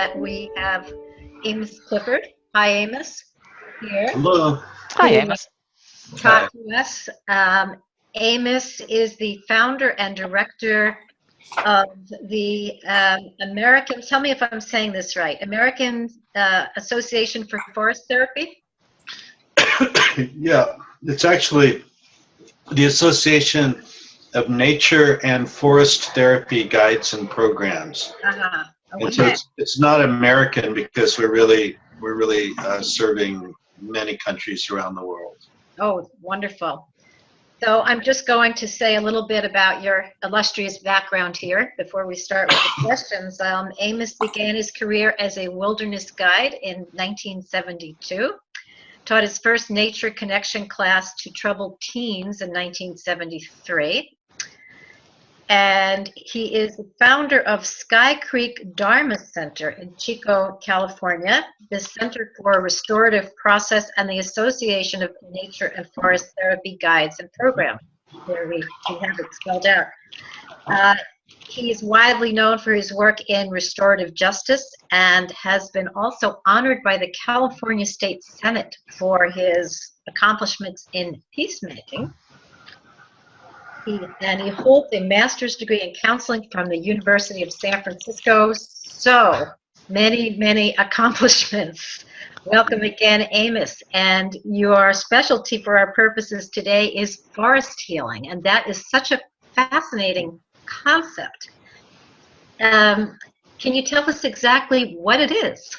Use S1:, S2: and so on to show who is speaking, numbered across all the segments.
S1: that we have Amos Clifford. Hi, Amos. Here.
S2: Hello.
S3: Hi, Amos.
S1: Talk to us. Amos is the founder and director of the American, tell me if I'm saying this right, American Association for Forest Therapy?
S2: Yeah, it's actually the Association of Nature and Forest Therapy Guides and Programs.
S1: Uh-huh. Okay.
S2: And so it's not American because we're really serving many countries around the world.
S1: Oh, wonderful. So I'm just going to say a little bit about your illustrious background here before we start with the questions. Amos began his career as a wilderness guide in 1972, taught his first nature connection class to troubled teens in 1973, and he is the founder of Sky Creek Dharma Center in Chico, California, the Center for Restorative Process and the Association of Nature and Forest Therapy Guides and Programs. There we have it spelled out. He is widely known for his work in restorative justice and has been also honored by the California State Senate for his accomplishments in peacemaking. He holds a master's degree in counseling from the University of San Francisco. So many accomplishments. Welcome again, Amos. And your specialty for our purposes today is forest healing, and that is such a fascinating concept. Can you tell us exactly what it is?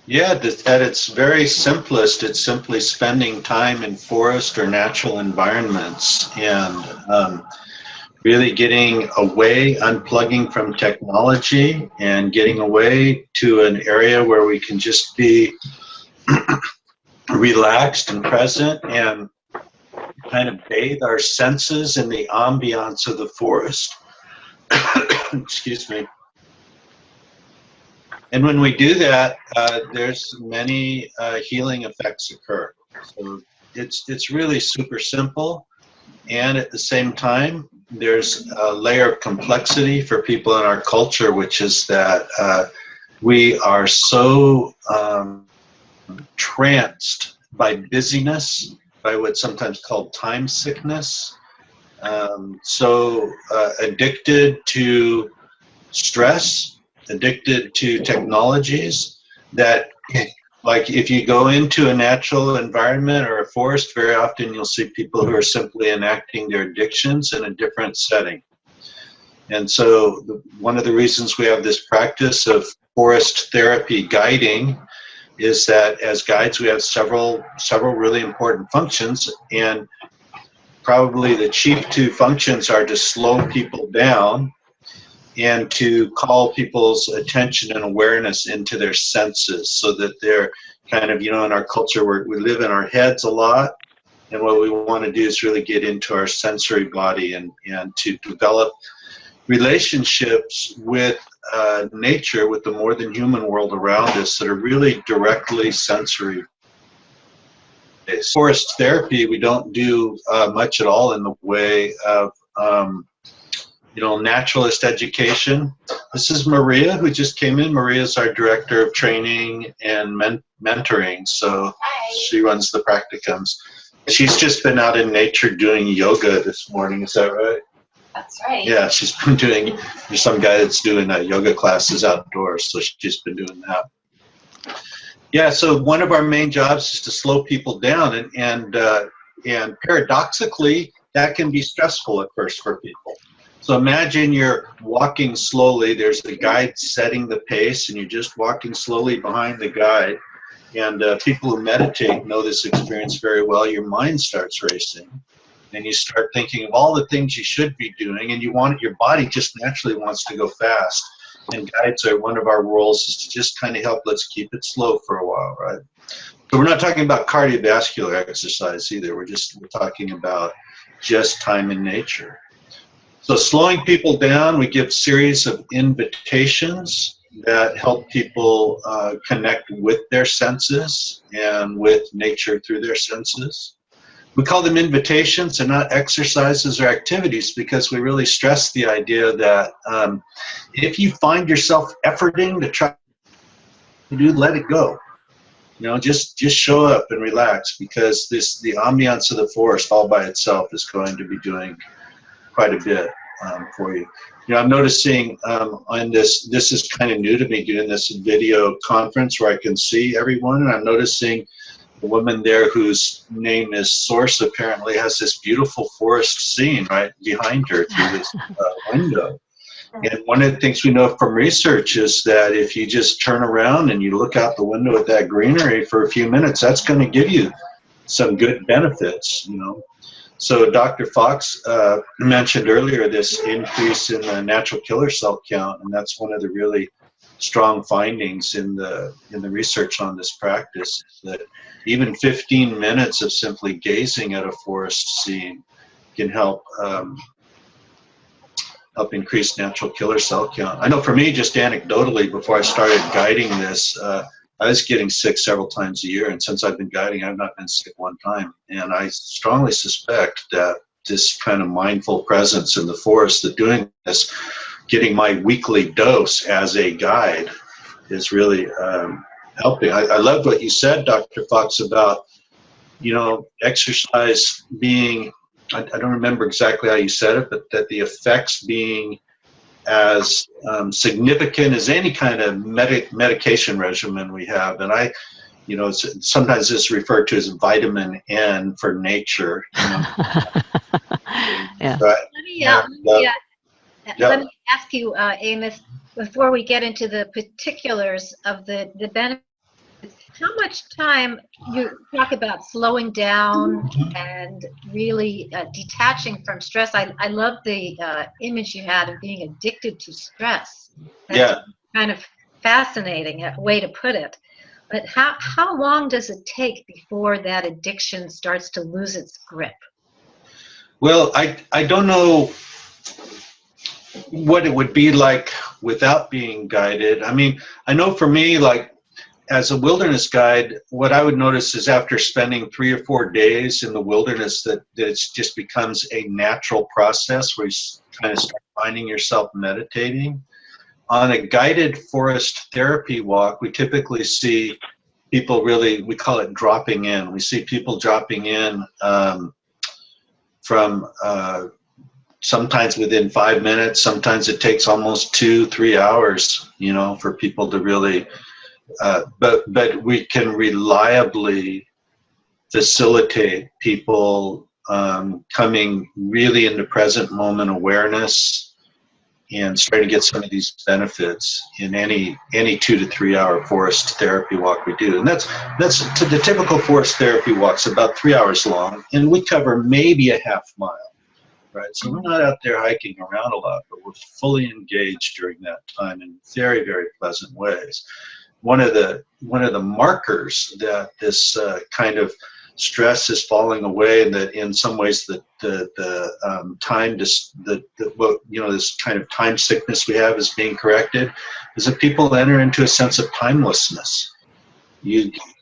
S2: Yeah, at its very simplest, it's simply spending time in forest or natural environments and really getting away, unplugging from technology and getting away to an area where we can just be relaxed and present and kind of bathe our senses in the ambiance of the forest. Excuse me. And when we do that, there's many healing effects occur. So it's really super simple, and at the same time, there's a layer of complexity for people in our culture, which is that we are so tranced by busyness, by what's sometimes called time sickness, so addicted to stress, addicted to technologies that, like, if you go into a natural environment or a forest, very often you'll see people who are simply enacting their addictions in a different setting. And so one of the reasons we have this practice of forest therapy guiding is that as guides we have several really important functions, and probably the chief two functions are to slow people down and to call people's attention and awareness into their senses, so that they're kind of, in our culture where we live in our heads a lot, and what we want to do is really get into our sensory body and to develop relationships with nature, with the more than human world around us that are really directly sensory. Forest therapy, we don't do much at all in the way of naturalist education. This is Maria, who just came in. Maria is our director of training and mentoring. So she runs the practicums. She's just been out in nature doing yoga this morning. Is that right?
S4: That's right.
S2: Yeah, she's been doing, there's some guy that's doing yoga classes outdoors. So she's been doing that. Yeah, so one of our main jobs is to slow people down. And paradoxically, that can be stressful at first for people. So imagine you're walking slowly, there's the guide setting the pace, and you're just walking slowly behind the guide. And people who meditate know this experience very well. Your mind starts racing, and you start thinking of all the things you should be doing, and your body just naturally wants to go fast. And guides are, one of our roles is to just kind of help, let's keep it slow for a while, right? So we're not talking about cardiovascular exercise either. We're talking about just time in nature. So slowing people down, we give a series of invitations that help people connect with their senses and with nature through their senses. We call them invitations and not exercises or activities, because we really stress the idea that if you find yourself efforting to try do, let it go. Just show up and relax, because the ambiance of the forest all by itself is going to be doing quite a bit for you. I'm noticing on this is kind of new to me, doing this video conference where I can see everyone, and I'm noticing the woman there whose name is Source apparently has this beautiful forest scene right behind her through this window. And one of the things we know from research is that if you just turn around and you look out the window at that greenery for a few minutes, that's going to give you some good benefits, So Dr. Fox mentioned earlier this increase in the natural killer cell count, and that's one of the really strong findings in the research on this practice, that even 15 minutes of simply gazing at a forest scene can help increase natural killer cell count. I know for me, just anecdotally, before I started guiding this, I was getting sick several times a year, and since I've been guiding, I've not been sick one time. And I strongly suspect that this kind of mindful presence in the forest, that doing this, getting my weekly dose as a guide, is really helping. I love what you said, Dr. Fox, about, exercise being, I don't remember exactly how you said it, but that the effects being as significant as any kind of medication regimen we have. And sometimes it's referred to as vitamin N for nature.
S1: Yeah. Let me ask you, Amos, before we get into the particulars of the benefits, how much time you talk about slowing down and really detaching from stress? I love the image you had of being addicted to stress. That's kind of fascinating way to put it. But how long does it take before that addiction starts to lose its grip?
S2: Well, I don't know what it would be like without being guided. I mean, I know for me, like, as a wilderness guide, what I would notice is after spending 3 or 4 days in the wilderness, that it just becomes a natural process where you kind of start finding yourself meditating. On a guided forest therapy walk, we typically see people we call it dropping in. We see people dropping in from sometimes within 5 minutes. Sometimes it takes almost 2-3 hours, for people to really but we can reliably facilitate people coming really into present moment awareness and starting to get some of these benefits in any 2 to 3 hour forest therapy walk we do. And that's to the typical forest therapy walk's about 3 hours long, and we cover maybe a half mile. Right, so we're not out there hiking around a lot, but we're fully engaged during that time in very, very pleasant ways. One of the markers that this kind of stress is falling away, and that in some ways the time this kind of time sickness we have is being corrected, is that people enter into a sense of timelessness.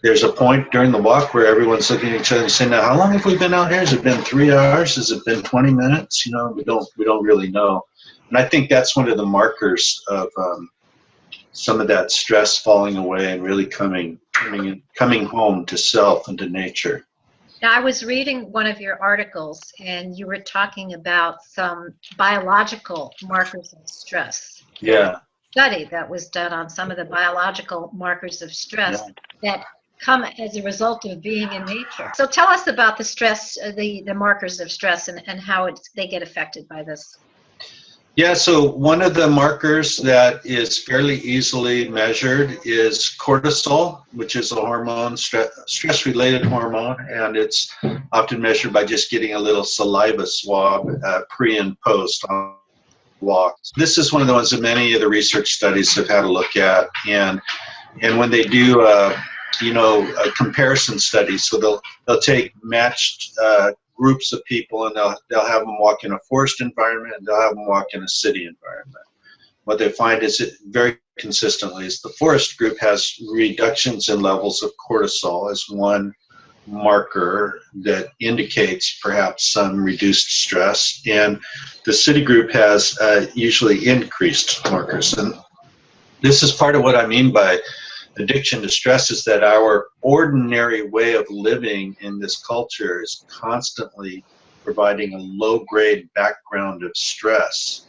S2: There's a point during the walk where everyone's looking at each other and saying, "Now, how long have we been out here? Has it been 3 hours? Has it been 20 minutes?" We don't really know. And I think that's one of the markers of some of that stress falling away and really coming home to self and to nature.
S1: Now, I was reading one of your articles, and you were talking about some biological markers of stress.
S2: Yeah.
S1: Study that was done on some of the biological markers of stress that come as a result of being in nature. So tell us about the stress, the markers of stress, and how they get affected by this.
S2: Yeah, so one of the markers that is fairly easily measured is cortisol, which is a hormone, stress-related hormone, and it's often measured by just getting a little saliva swab pre and post on walks. This is one of the ones that many of the research studies have had a look at, and when they do a comparison study, so they'll take matched groups of people, and they'll have them walk in a forest environment, and they'll have them walk in a city environment. What they find is it very consistently is the forest group has reductions in levels of cortisol as one marker that indicates perhaps some reduced stress, and the city group has usually increased markers. And this is part of what I mean by addiction to stress is that our ordinary way of living in this culture is constantly providing a low-grade background of stress.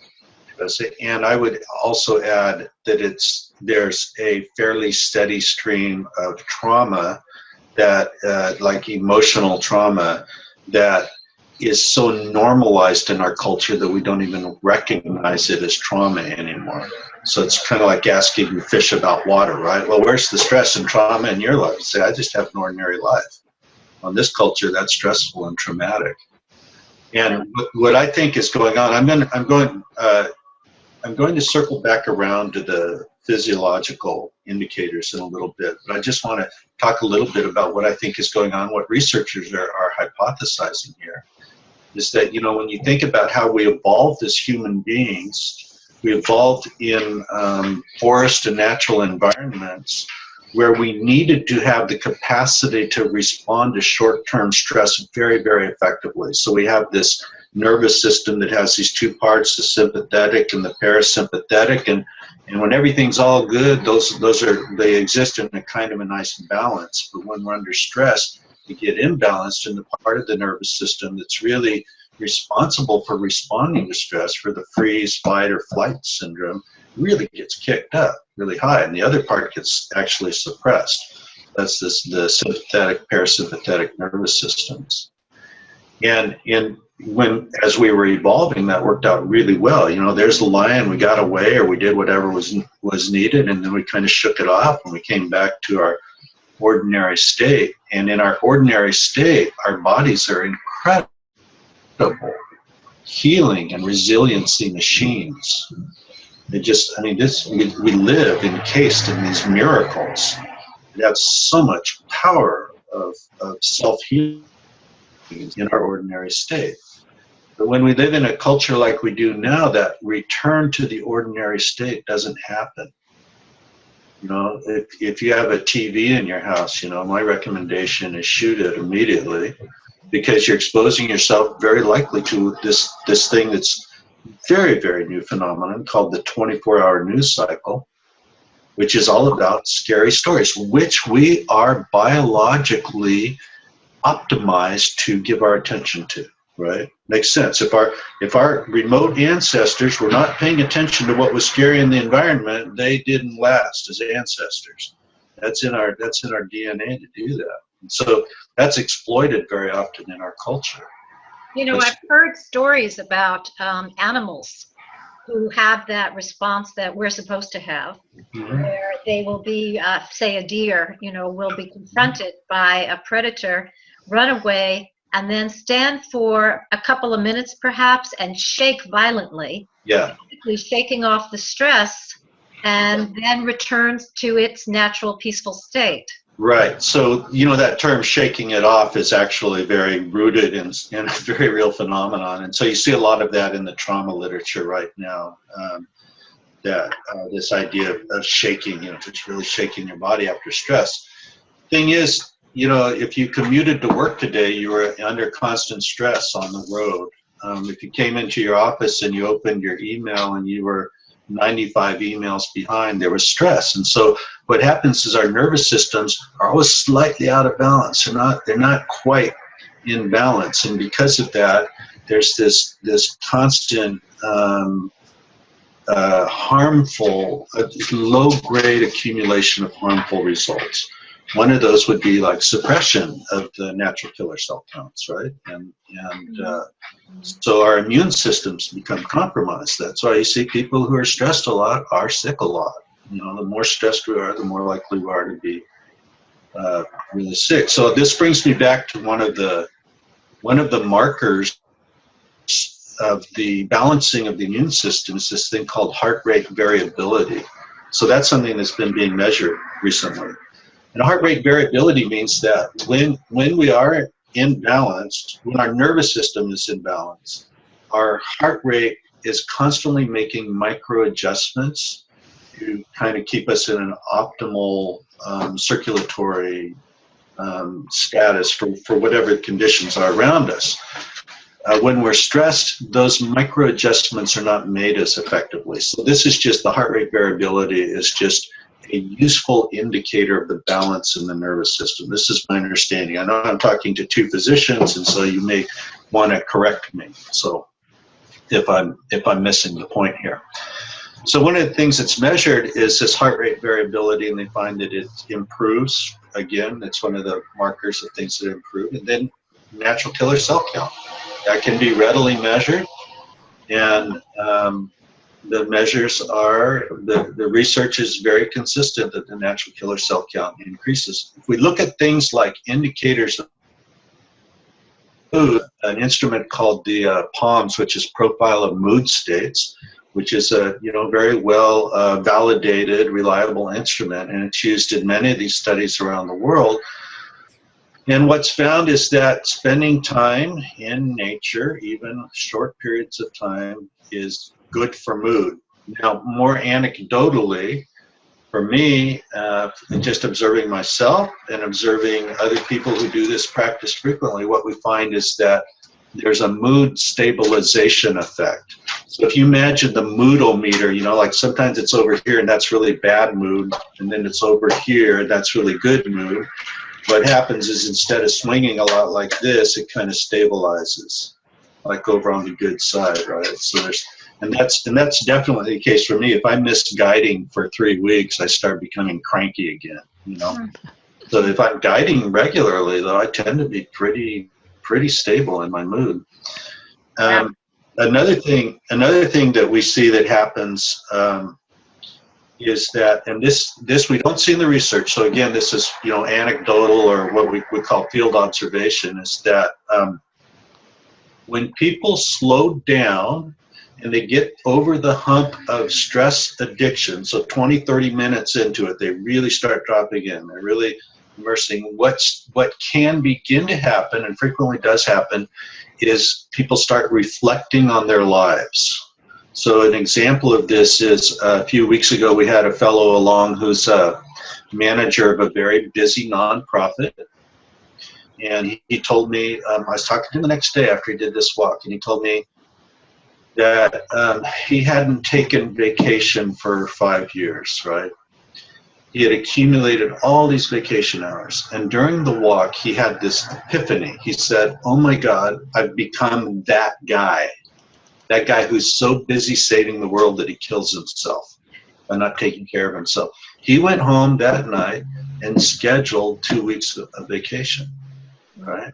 S2: And I would also add that there's a fairly steady stream of trauma that, like emotional trauma, that is so normalized in our culture that we don't even recognize it as trauma anymore. So it's kind of like asking the fish about water, right? Well, where's the stress and trauma in your life? Say, I just have an ordinary life. On this culture, that's stressful and traumatic. And what I think is going on, I'm going to circle back around to the physiological indicators in a little bit, but I just want to talk a little bit about what I think is going on, what researchers are hypothesizing here. Is that, you know, when you think about how we evolved as human beings, we evolved in forest and natural environments where we needed to have the capacity to respond to short-term stress very, very effectively. So we have this nervous system that has these two parts, the sympathetic and the parasympathetic, and when everything's all good, they exist in a kind of a nice balance. But when we're under stress, we get imbalanced in the part of the nervous system that's really responsible for responding to stress, for the freeze, fight, or flight syndrome, really gets kicked up really high, and the other part gets actually suppressed. That's the sympathetic, parasympathetic nervous systems. And as we were evolving, that worked out really well. You know, there's the lion, we got away, or we did whatever was needed, and then we kind of shook it off, and we came back to our ordinary state. And in our ordinary state, our bodies are incredible healing and resiliency machines. They just, I mean, we live encased in these miracles. It has so much power of self-healing in our ordinary state. But when we live in a culture like we do now, that return to the ordinary state doesn't happen. You know, if you have a TV in your house, you know, my recommendation is shoot it immediately, because you're exposing yourself very likely to this thing that's very, very new phenomenon called the 24-hour news cycle, which is all about scary stories, which we are biologically optimized to give our attention to, right? Makes sense. If our remote ancestors were not paying attention to what was scary in the environment, they didn't last as ancestors. That's in our DNA to do that. And so that's exploited very often in our culture.
S1: You know, I've heard stories about animals who have that response that we're supposed to have, where they will be, say a deer, you know, will be confronted by a predator, run away, and then stand for a couple of minutes perhaps and shake violently, shaking off the stress, and then returns to its natural peaceful state.
S2: Right. So, you know, that term shaking it off is actually very rooted in a very real phenomenon. And so you see a lot of that in the trauma literature right now, this idea of shaking, you know, just really shaking your body after stress. Thing is, you know, if you commuted to work today, you were under constant stress on the road. If you came into your office and you opened your email and you were 95 emails behind, there was stress. And so what happens is our nervous systems are always slightly out of balance. They're not quite in balance. And because of that, there's this constant harmful, low-grade accumulation of harmful results. One of those would be like suppression of the natural killer cell counts, right? And so our immune systems become compromised. That's why you see people who are stressed a lot are sick a lot. You know, the more stressed we are, the more likely we are to be really sick. So this brings me back to one of the markers of the balancing of the immune system is this thing called heart rate variability. So that's something that's been being measured recently. And heart rate variability means that when we are imbalanced, when our nervous system is imbalanced, our heart rate is constantly making micro adjustments to kind of keep us in an optimal circulatory status for whatever conditions are around us. When we're stressed, those micro adjustments are not made as effectively. So this is just the heart rate variability is just a useful indicator of the balance in the nervous system. This is my understanding. I know I'm talking to two physicians, and so you may want to correct me. So if I'm missing the point here. So one of the things that's measured is this heart rate variability, and they find that it improves. Again, it's one of the markers of things that improve. And then natural killer cell count. That can be readily measured, and the measures are, the research is very consistent that the natural killer cell count increases. If we look at things like indicators of mood, an instrument called the POMS, which is Profile of Mood States, which is a very well validated, reliable instrument, and it's used in many of these studies around the world. And what's found is that spending time in nature, even short periods of time, is good for mood. Now, more anecdotally, for me, just observing myself and observing other people who do this practice frequently, what we find is that there's a mood stabilization effect. So if you imagine the moodometer, like sometimes it's over here and that's really bad mood, and then it's over here, that's really good mood. What happens is instead of swinging a lot like this, it kind of stabilizes, like over on the good side, right? So that's definitely the case for me. If I miss guiding for 3 weeks, I start becoming cranky again, So if I'm guiding regularly, though, I tend to be pretty stable in my mood. Another thing that we see that happens is that, and this we don't see in the research, so again, this is anecdotal, or what we would call field observation, is that when people slow down and they get over the hump of stress addiction, so 20-30 minutes into it, they really start dropping in, they're really immersing. What can begin to happen, and frequently does happen, is people start reflecting on their lives. So an example of this is a few weeks ago we had a fellow along who's a manager of a very busy nonprofit, and he told me, I was talking to him the next day after he did this walk, and he told me that he hadn't taken vacation for 5 years, right? He had accumulated all these vacation hours, and during the walk he had this epiphany. He said, "Oh my God, I've become that guy who's so busy saving the world that he kills himself by not taking care of himself." He went home that night and scheduled 2 weeks of vacation, right?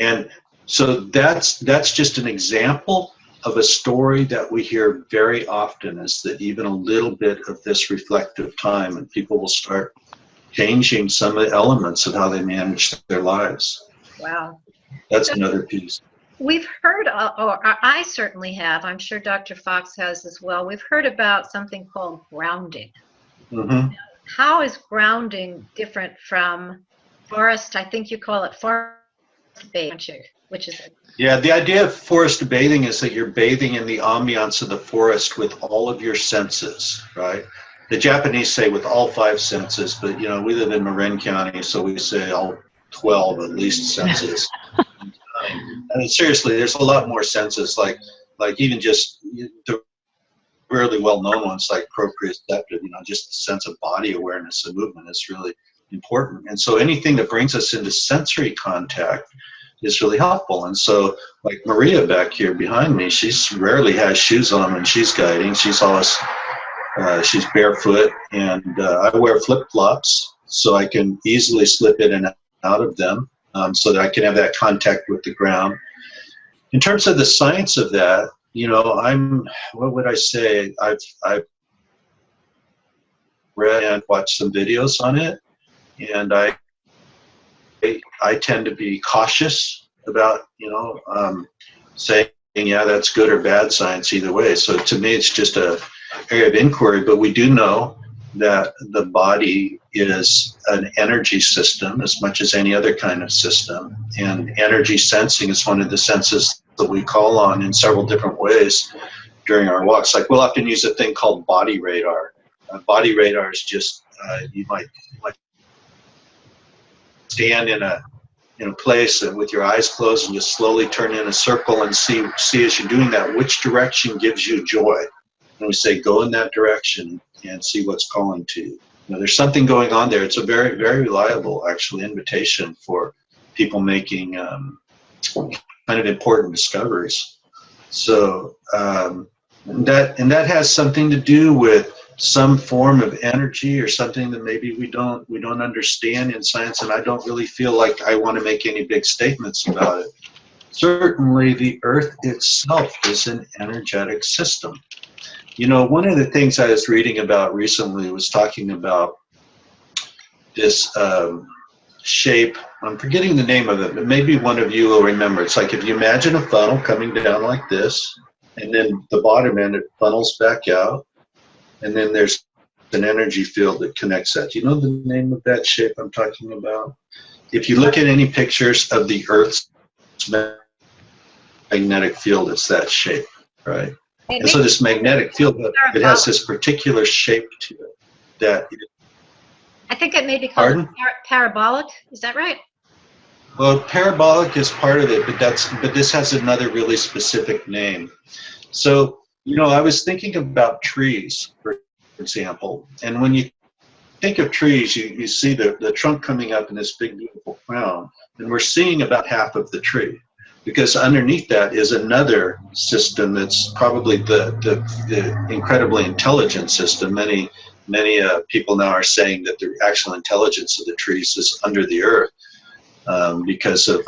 S2: And so that's just an example of a story that we hear very often, is that even a little bit of this reflective time and people will start changing some of the elements of how they manage their lives.
S1: Wow.
S2: That's another piece.
S1: We've heard, or I certainly have, I'm sure Dr. Fox has as well, we've heard about something called grounding.
S2: Mm-hmm.
S1: How is grounding different from forest, I think you call it forest bathing, which is...
S2: Yeah, the idea of forest bathing is that you're bathing in the ambiance of the forest with all of your senses, right? The Japanese say with all 5 senses, but we live in Marin County, so we say all 12 at least senses. I mean, seriously, there's a lot more senses, like even just the really well-known ones like proprioceptive, just the sense of body awareness and movement is really important. And so anything that brings us into sensory contact is really helpful. And so like Maria back here behind me, she rarely has shoes on when she's guiding. She's always, she's barefoot, and I wear flip-flops so I can easily slip in and out of them, so that I can have that contact with the ground. In terms of the science of that, what would I say? I've read and watched some videos on it, and I tend to be cautious about, saying, yeah, that's good or bad science either way. So to me, it's just a area of inquiry, but we do know that the body is an energy system as much as any other kind of system. And energy sensing is one of the senses that we call on in several different ways during our walks. Like we'll often use a thing called body radar. Body radar is just, you might stand in a place and with your eyes closed and just slowly turn in a circle and see as you're doing that, which direction gives you joy. And we say, go in that direction and see what's calling to you. there's something going on there. It's a very, very reliable, actually, invitation for people making kind of important discoveries. So that has something to do with some form of energy or something that maybe we don't understand in science, and I don't really feel like I want to make any big statements about it. Certainly, the Earth itself is an energetic system. One of the things I was reading about recently was talking about this shape. I'm forgetting the name of it, but maybe one of you will remember. It's like if you imagine a funnel coming down like this, and then the bottom end, it funnels back out, and then there's an energy field that connects that. Do you know the name of that shape I'm talking about? If you look at any pictures of the Earth's magnetic field, it's that shape, right? And so this magnetic field, it has this particular shape to it that.
S1: I think it may be called parabolic. Is that right?
S2: Well, parabolic is part of it, but this has another really specific name. So, I was thinking about trees, for example, and when you think of trees, you see the trunk coming up in this big, beautiful crown, and we're seeing about half of the tree, because underneath that is another system that's probably the incredibly intelligent system. Many people now are saying that the actual intelligence of the trees is under the earth, because of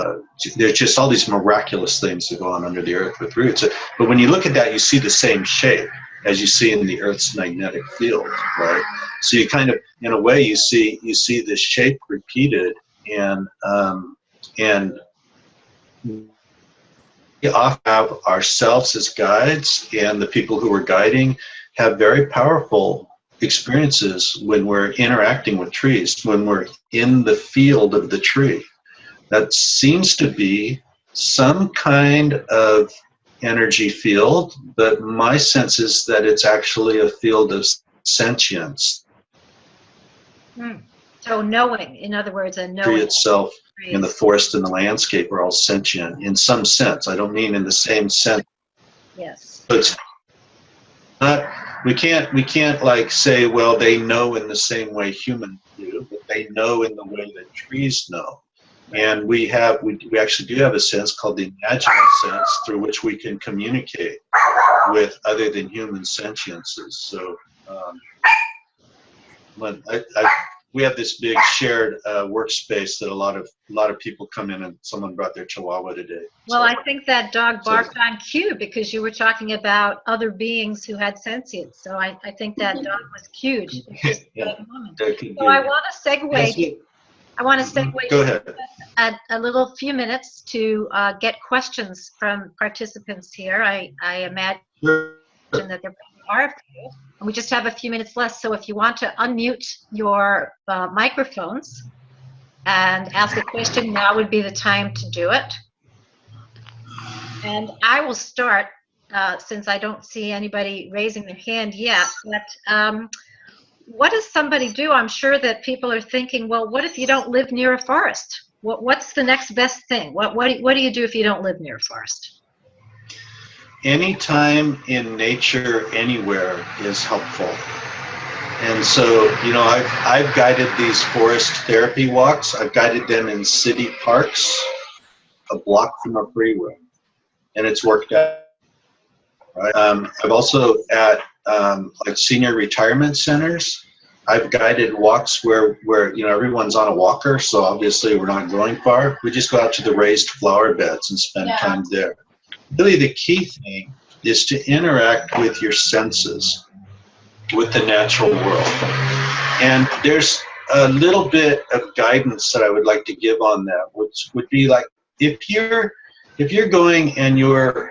S2: there's just all these miraculous things that go on under the earth with roots. But when you look at that, you see the same shape as you see in the Earth's magnetic field, right? So you kind of, in a way, you see this shape repeated, and we often have ourselves as guides, and the people who we're guiding have very powerful experiences when we're interacting with trees, when we're in the field of the tree. That seems to be some kind of energy field, but my sense is that it's actually a field of sentience.
S1: So knowing, in other words, a knowing.
S2: The tree itself and the forest and the landscape are all sentient in some sense. I don't mean in the same sense.
S1: Yes.
S2: But it's not, we can't like say, well, they know in the same way humans do, but they know in the way that trees know. And we actually do have a sense called the imaginal sense through which we can communicate with other than human sentiences. So we have this big shared workspace that a lot of people come in, and someone brought their Chihuahua today.
S1: Well, I think that dog barked on cue because you were talking about other beings who had sentience. So I think that dog was cued.
S2: Yeah,
S1: so I want to segue.
S2: Go ahead.
S1: A little few minutes to get questions from participants here. I imagine that there are a few. And we just have a few minutes left, so if you want to unmute your microphones and ask a question, now would be the time to do it. And I will start, since I don't see anybody raising their hand yet, but what does somebody do? I'm sure that people are thinking, well, what if you don't live near a forest? What's the next best thing? What do you do if you don't live near a forest?
S2: Anytime in nature, anywhere is helpful. And so, I've guided these forest therapy walks. I've guided them in city parks, a block from a freeway, and it's worked out. Right? I've also at like senior retirement centers, I've guided walks where everyone's on a walker, so obviously we're not going far. We just go out to the raised flower beds and spend time there. Really, the key thing is to interact with your senses, with the natural world. And there's a little bit of guidance that I would like to give on that, which would be like, if you're going and you're,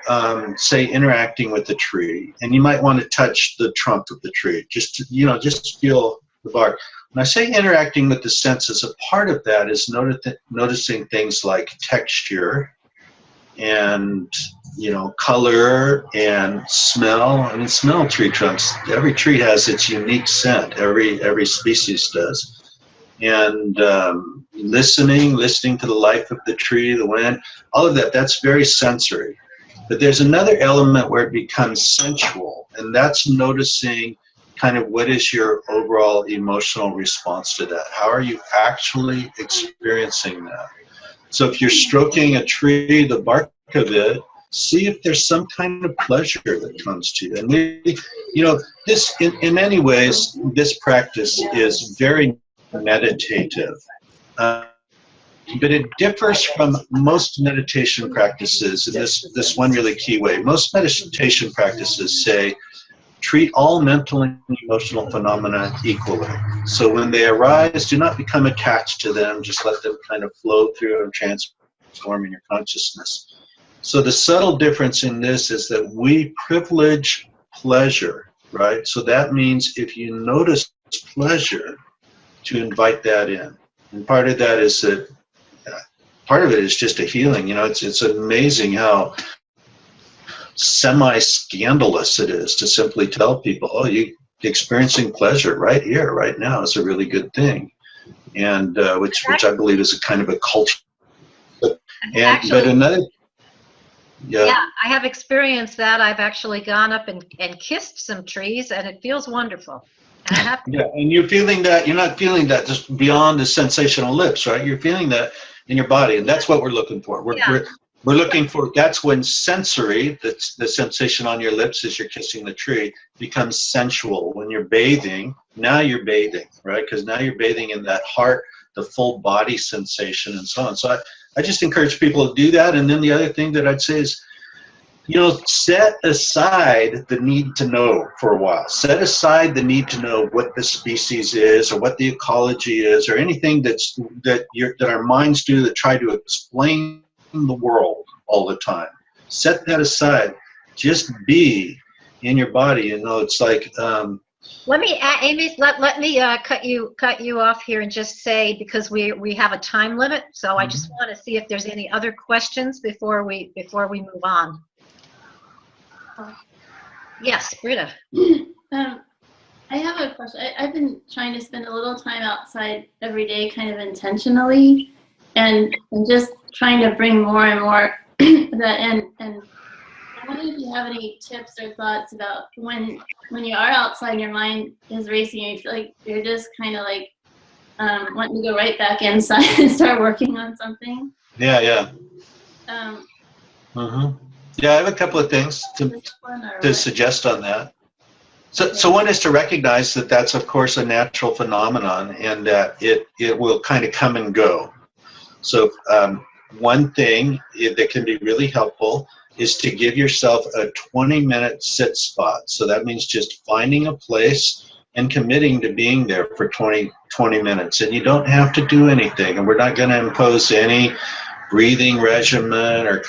S2: say, interacting with the tree, and you might want to touch the trunk of the tree, just feel the bark. When I say interacting with the senses, a part of that is noticing things like texture and color and smell. I mean, smell tree trunks. Every tree has its unique scent. Every species does. And listening to the life of the tree, the wind, all of that. That's very sensory. But there's another element where it becomes sensual, and that's noticing kind of what is your overall emotional response to that? How are you actually experiencing that? So if you're stroking a tree, the bark of it, see if there's some kind of pleasure that comes to you. And we, you know, this, in many ways, this practice is very meditative. But it differs from most meditation practices in this one really key way. Most meditation practices say, treat all mental and emotional phenomena equally. So when they arise, do not become attached to them. Just let them kind of flow through and transform in your consciousness. So the subtle difference in this is that we privilege pleasure, right? So that means if you notice pleasure, to invite that in. And part of that is that, part of it is just a healing. You know, it's amazing how semi-scandalous it is to simply tell people, oh, you experiencing pleasure right here, right now is a really good thing. And which I believe is a kind of a culture. But another,
S1: yeah, I have experienced that. I've actually gone up and kissed some trees, and it feels wonderful. And I have to,
S2: yeah, and you're feeling that, you're not feeling that just beyond the sensational lips, right? You're feeling that in your body, and that's what we're looking for. We're looking for, that's when sensory, that's the sensation on your lips as you're kissing the tree, becomes sensual. When you're bathing, now you're bathing, right? Because now you're bathing in that heart, the full body sensation and so on. So I just encourage people to do that. And then the other thing that I'd say is, you know, set aside the need to know for a while. Set aside the need to know what the species is or what the ecology is or anything that our minds do that try to explain the world all the time. Set that aside. Just be in your body. You know, it's like.
S1: Let me, Amy. Let me cut you off here and just say, because we have a time limit, so I just want to see if there's any other questions before we move on. Yes, Britta.
S3: I have a question. I've been trying to spend a little time outside every day, kind of intentionally, and just trying to bring more and more that in. And I wonder if you have any tips or thoughts about when you are outside and your mind is racing and you feel like you're just kind of like wanting to go right back inside and start working on something.
S2: Yeah. Yeah, I have a couple of things to suggest on that. So one is to recognize that that's, of course, a natural phenomenon and that it will kind of come and go. So one thing that can be really helpful is to give yourself a 20-minute sit spot. So that means just finding a place and committing to being there for 20 minutes. And you don't have to do anything. And we're not going to impose any breathing regimen or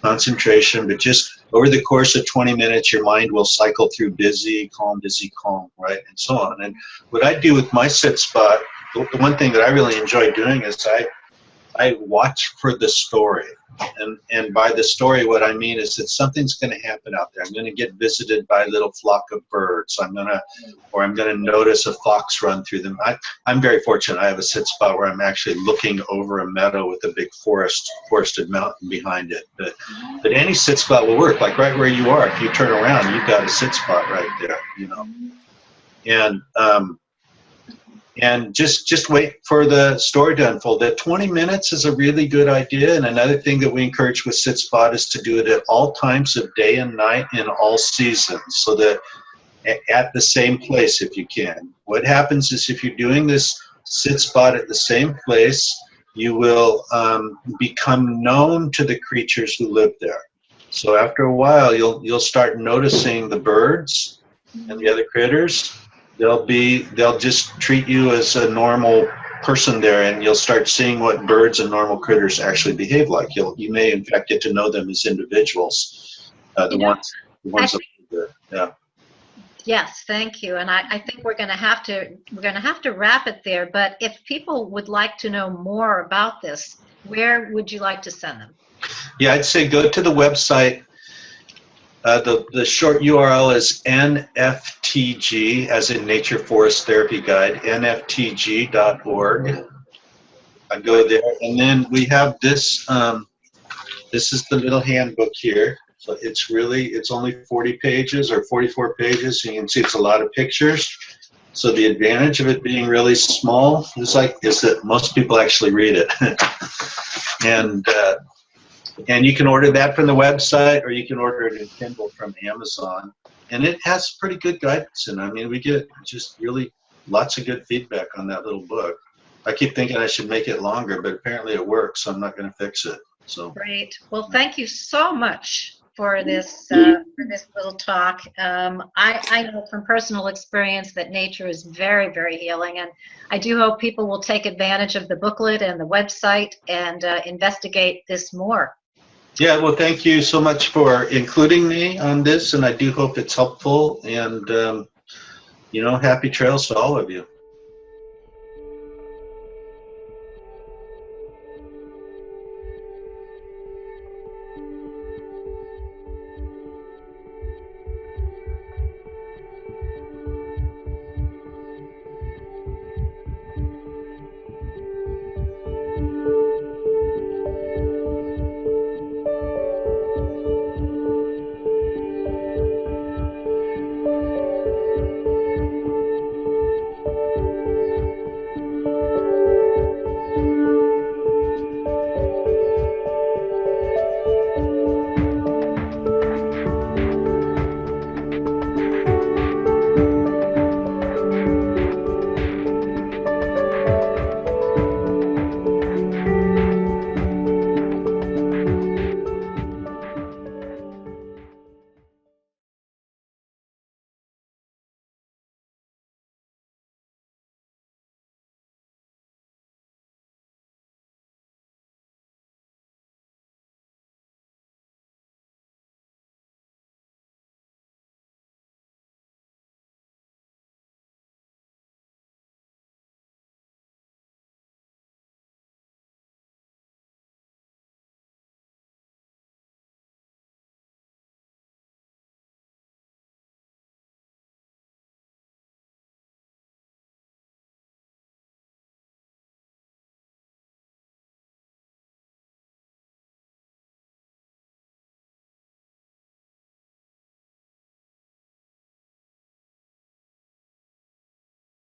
S2: concentration, but just over the course of 20 minutes, your mind will cycle through busy, calm, right, and so on. And what I do with my sit spot, the one thing that I really enjoy doing is I watch for the story. And by the story, what I mean is that something's going to happen out there. I'm going to get visited by a little flock of birds. I'm going to notice a fox run through them. I'm very fortunate. I have a sit spot where I'm actually looking over a meadow with a big forested mountain behind it. But any sit spot will work. Like right where you are, if you turn around, you've got a sit spot right there, you know. And just wait for the story to unfold. That 20 minutes is a really good idea. And another thing that we encourage with sit spot is to do it at all times of day and night in all seasons, so that at the same place if you can. What happens is if you're doing this sit spot at the same place, you will become known to the creatures who live there. So after a while, you'll start noticing the birds and the other critters. They'll just treat you as a normal person there, and you'll start seeing what birds and normal critters actually behave like. You may in fact get to know them as individuals. The ones that live there. Yeah.
S1: Yes, thank you. And I think we're going to have to wrap it there. But if people would like to know more about this, where would you like to send them?
S2: Yeah, I'd say go to the website. The short URL is NFTG, as in Nature Forest Therapy Guide, nftg.org. I go there, and then we have this. This is the little handbook here. So it's only 40 pages or 44 pages. And you can see it's a lot of pictures. So the advantage of it being really small is that most people actually read it. And you can order that from the website, or you can order it in Kindle from Amazon. And it has pretty good guidance in it. I mean, we get just really lots of good feedback on that little book. I keep thinking I should make it longer, but apparently it works, so I'm not going to fix it. So
S1: Great. Well, thank you so much for this little talk. I know from personal experience that nature is very, very healing, and I do hope people will take advantage of the booklet and the website and investigate this more.
S2: yeah, well, thank you so much for including me on this, and I do hope it's helpful. And happy trails to all of you.